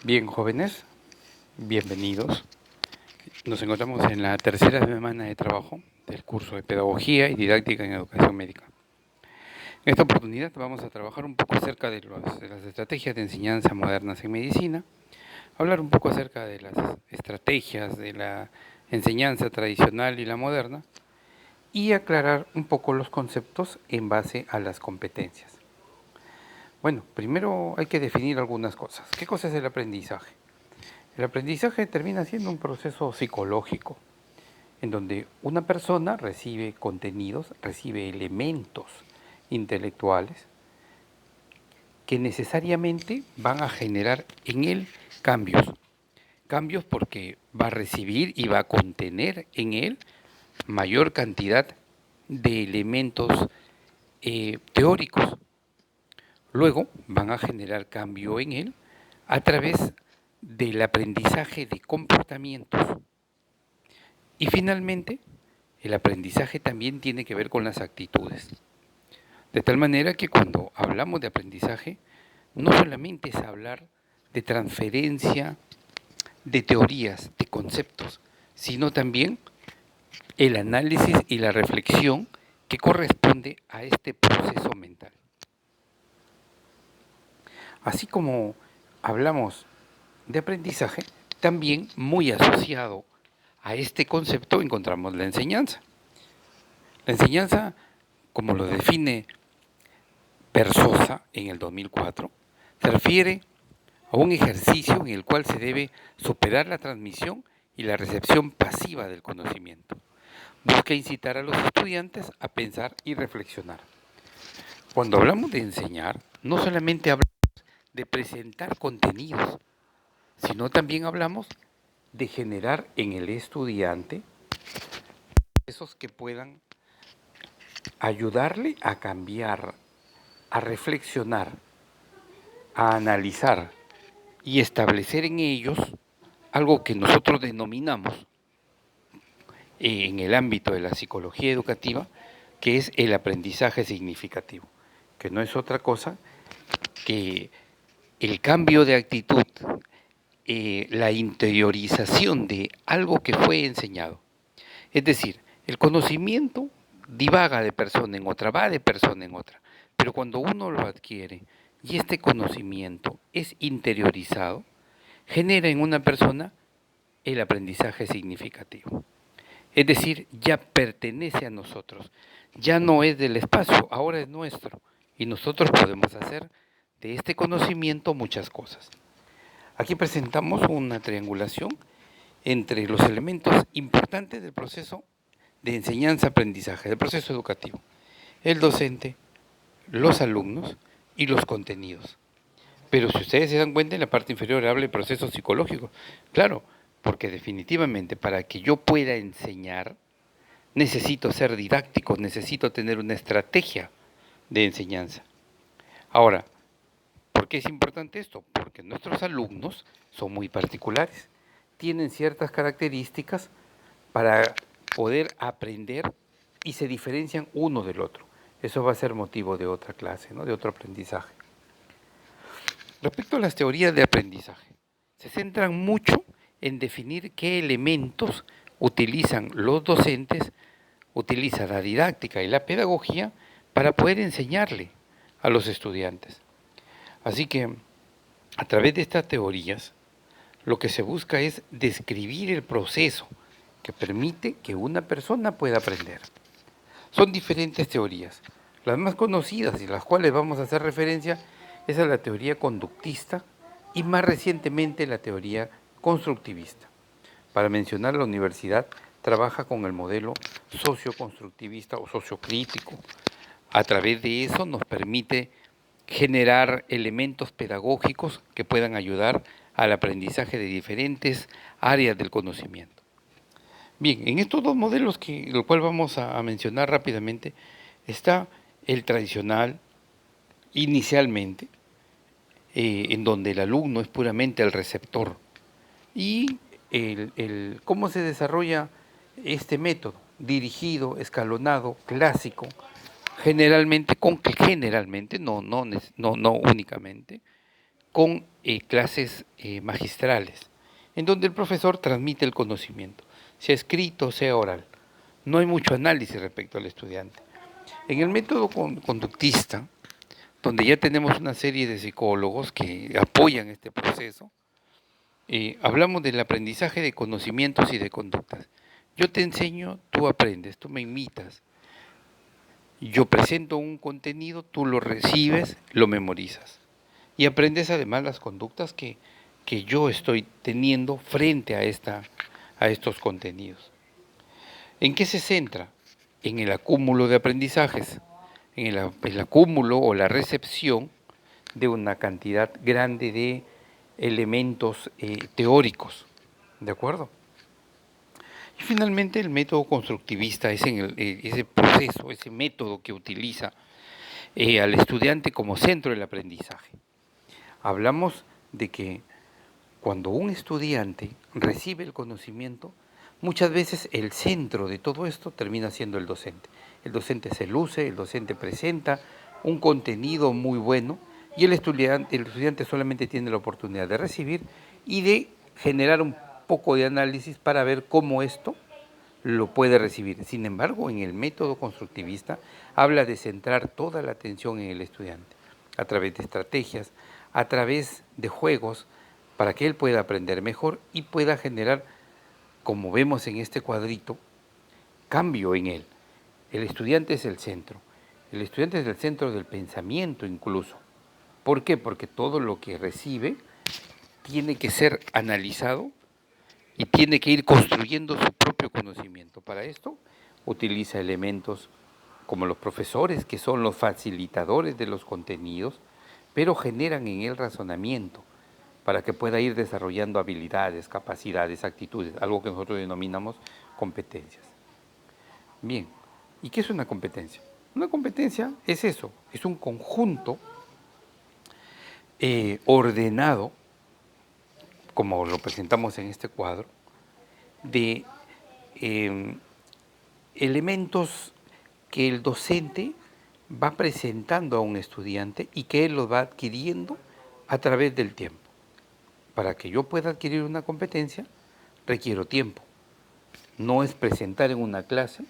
Bien, jóvenes, bienvenidos. Nos encontramos en la tercera semana de trabajo del curso de Pedagogía y Didáctica en Educación Médica. En esta oportunidad vamos a trabajar un poco acerca de las estrategias de enseñanza modernas en medicina, hablar un poco acerca de las estrategias de la enseñanza tradicional y la moderna y aclarar un poco los conceptos en base a las competencias. Bueno, primero hay que definir algunas cosas. ¿Qué cosa es el aprendizaje? El aprendizaje termina siendo un proceso psicológico, en donde una persona recibe contenidos, recibe elementos intelectuales que necesariamente van a generar en él cambios. Cambios porque va a recibir y va a contener en él mayor cantidad de elementos teóricos. Luego van a generar cambio en él a través del aprendizaje de comportamientos. Y finalmente, el aprendizaje también tiene que ver con las actitudes. De tal manera que cuando hablamos de aprendizaje, no solamente es hablar de transferencia de teorías, de conceptos, sino también el análisis y la reflexión que corresponde a este proceso mental. Así como hablamos de aprendizaje, también muy asociado a este concepto encontramos la enseñanza. La enseñanza, como lo define Persosa en el 2004, se refiere a un ejercicio en el cual se debe superar la transmisión y la recepción pasiva del conocimiento. Busca incitar a los estudiantes a pensar y reflexionar. Cuando hablamos de enseñar, no solamente hablamos de presentar contenidos, sino también hablamos de generar en el estudiante procesos que puedan ayudarle a cambiar, a reflexionar, a analizar y establecer en ellos algo que nosotros denominamos en el ámbito de la psicología educativa, que es el aprendizaje significativo, que no es otra cosa que el cambio de actitud, la interiorización de algo que fue enseñado. Es decir, el conocimiento divaga de persona en otra, va de persona en otra, pero cuando uno lo adquiere y este conocimiento es interiorizado, genera en una persona el aprendizaje significativo. Es decir, ya pertenece a nosotros, ya no es del espacio, ahora es nuestro y nosotros podemos hacer de este conocimiento muchas cosas. Aquí presentamos una triangulación entre los elementos importantes del proceso de enseñanza-aprendizaje, del proceso educativo: el docente, los alumnos y los contenidos. Pero si ustedes se dan cuenta, en la parte inferior habla de proceso psicológico. Claro, porque definitivamente para que yo pueda enseñar, necesito ser didáctico, necesito tener una estrategia de enseñanza. Ahora, ¿por qué es importante esto? Porque nuestros alumnos son muy particulares, tienen ciertas características para poder aprender y se diferencian uno del otro. Eso va a ser motivo de otra clase, ¿no? De otro aprendizaje. Respecto a las teorías de aprendizaje, se centran mucho en definir qué elementos utilizan los docentes, utiliza la didáctica y la pedagogía para poder enseñarle a los estudiantes. Así que, a través de estas teorías, lo que se busca es describir el proceso que permite que una persona pueda aprender. Son diferentes teorías. Las más conocidas y las cuales vamos a hacer referencia es a la teoría conductista y más recientemente la teoría constructivista. Para mencionar, la universidad trabaja con el modelo socioconstructivista o sociocrítico. A través de eso nos permite generar elementos pedagógicos que puedan ayudar al aprendizaje de diferentes áreas del conocimiento. Bien, en estos dos modelos, lo cual vamos a mencionar rápidamente, está el tradicional inicialmente, en donde el alumno es puramente el receptor, y cómo se desarrolla este método, dirigido, escalonado, clásico, generalmente, no únicamente, con clases magistrales, en donde el profesor transmite el conocimiento, sea escrito, sea oral. No hay mucho análisis respecto al estudiante. En el método conductista, donde ya tenemos una serie de psicólogos que apoyan este proceso, hablamos del aprendizaje de conocimientos y de conductas. Yo te enseño, tú aprendes, tú me imitas. Yo presento un contenido, tú lo recibes, lo memorizas. Y aprendes además las conductas que yo estoy teniendo frente a estos contenidos. ¿En qué se centra? En el acúmulo de aprendizajes, en el acúmulo o la recepción de una cantidad grande de elementos teóricos. ¿De acuerdo? Y finalmente el método constructivista es ese proceso, ese método que utiliza al estudiante como centro del aprendizaje. Hablamos de que cuando un estudiante recibe el conocimiento, muchas veces el centro de todo esto termina siendo el docente. El docente se luce, el docente presenta un contenido muy bueno y el estudiante solamente tiene la oportunidad de recibir y de generar un poco de análisis para ver cómo esto lo puede recibir. Sin embargo, en el método constructivista habla de centrar toda la atención en el estudiante, a través de estrategias, a través de juegos, para que él pueda aprender mejor y pueda generar, como vemos en este cuadrito, cambio en él. El estudiante es el centro. El estudiante es el centro del pensamiento incluso. ¿Por qué? Porque todo lo que recibe tiene que ser analizado y tiene que ir construyendo su propio conocimiento. Para esto utiliza elementos como los profesores, que son los facilitadores de los contenidos, pero generan en él razonamiento para que pueda ir desarrollando habilidades, capacidades, actitudes, algo que nosotros denominamos competencias. Bien, ¿y qué es una competencia? Una competencia es eso, es un conjunto ordenado, como lo presentamos en este cuadro, de elementos que el docente va presentando a un estudiante y que él los va adquiriendo a través del tiempo. Para que yo pueda adquirir una competencia, requiero tiempo. No es presentar en una clase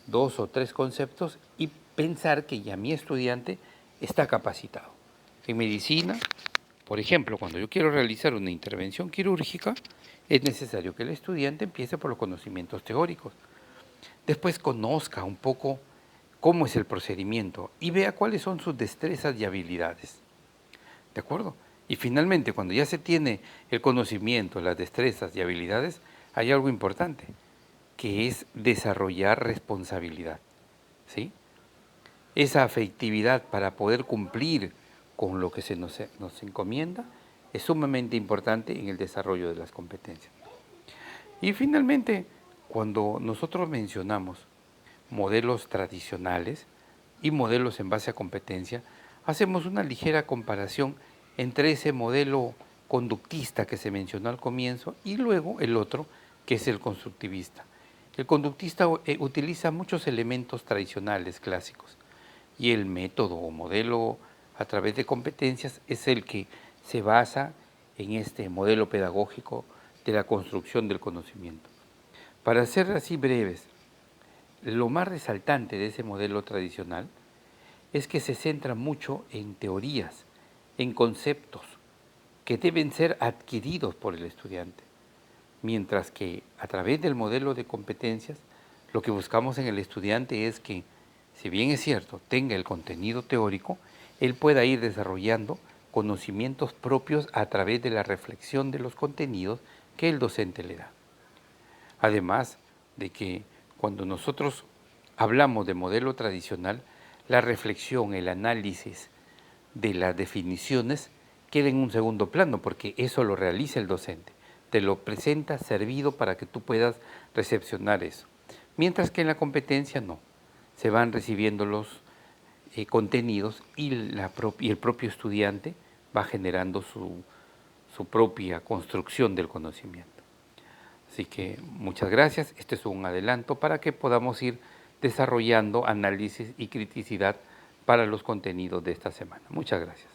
2 o 3 conceptos y pensar que ya mi estudiante está capacitado. En medicina, por ejemplo, cuando yo quiero realizar una intervención quirúrgica, es necesario que el estudiante empiece por los conocimientos teóricos. Después conozca un poco cómo es el procedimiento y vea cuáles son sus destrezas y habilidades. ¿De acuerdo? Y finalmente, cuando ya se tiene el conocimiento, las destrezas y habilidades, hay algo importante, que es desarrollar responsabilidad. ¿Sí? Esa afectividad para poder cumplir con lo que se nos encomienda es sumamente importante en el desarrollo de las competencias. Y finalmente, cuando nosotros mencionamos modelos tradicionales y modelos en base a competencia, hacemos una ligera comparación entre ese modelo conductista que se mencionó al comienzo y luego el otro, que es el constructivista. El conductista utiliza muchos elementos tradicionales clásicos y el método o modelo a través de competencias es el que se basa en este modelo pedagógico de la construcción del conocimiento. Para ser así breves, lo más resaltante de ese modelo tradicional es que se centra mucho en teorías, en conceptos que deben ser adquiridos por el estudiante, mientras que a través del modelo de competencias lo que buscamos en el estudiante es que, si bien es cierto, tenga el contenido teórico, él pueda ir desarrollando conocimientos propios a través de la reflexión de los contenidos que el docente le da. Además de que cuando nosotros hablamos de modelo tradicional, la reflexión, el análisis de las definiciones queda en un segundo plano, porque eso lo realiza el docente. Te lo presenta servido para que tú puedas recepcionar eso. Mientras que en la competencia no, se van recibiendo los contenidos y el propio estudiante va generando su propia construcción del conocimiento. Así que muchas gracias. Este es un adelanto para que podamos ir desarrollando análisis y criticidad para los contenidos de esta semana. Muchas gracias.